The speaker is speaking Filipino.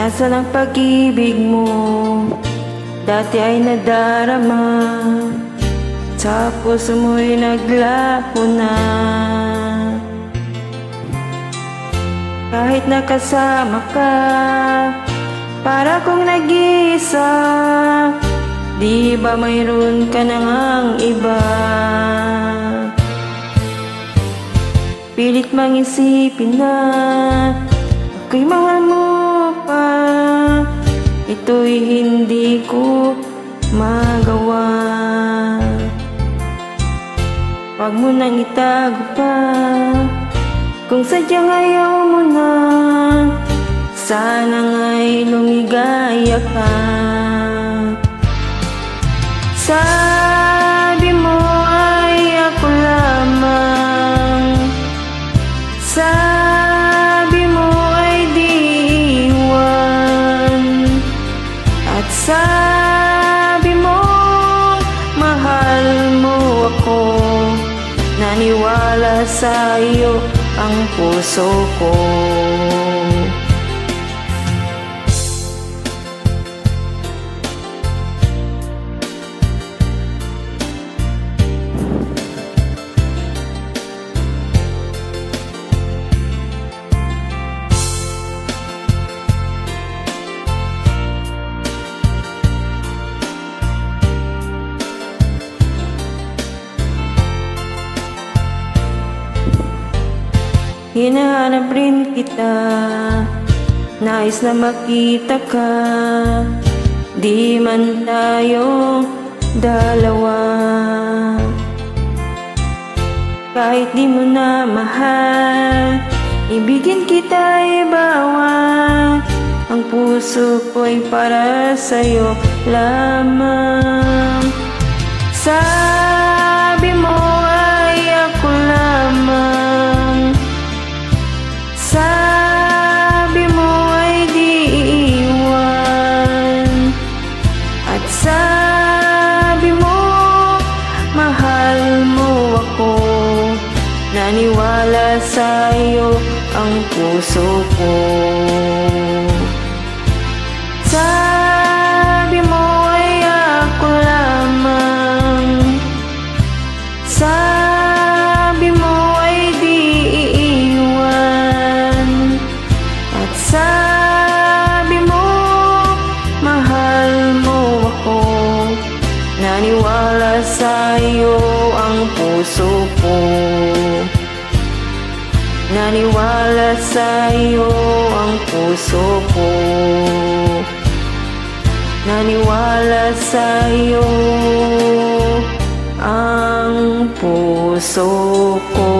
Nasaan ang pag-ibig mo? Dati ay nadarama, sa puso mo'y naglaho na. Kahit nakasama ka, para kong nag-iisa. Di ba mayroon ka na ngang iba? Pilit mang isipin na ako'y mahal mo pa. Ito'y hindi ko magawa. Huwag mo nang itago pa, kung sadyang ayaw mo na. Sana nga'y lumigaya ka. Sabi mo ay ako lamang, sabi mo ay di iwan, at sabi mo mahal mo ako. Naniwala sa iyo ang puso ko. Hinahanap rin kita, nais na makita ka. Di man tayo dalawa, kahit di mo na mahal, ibigin kita ibawa. Ang puso ko'y para sa'yo lamang. Sabi mo ay ako lamang, sabi mo ay di iiwan, at sabi mo mahal mo ako. Naniwala sa iyo ang puso ko. Sabi mo ay ako lamang, sabi mo ay di iiwan, at sabi mo mahal mo ako. Naniwala sa iyo ang puso ko. Naniwala sa iyo ang puso ko. Naniwala sa iyo ang puso ko.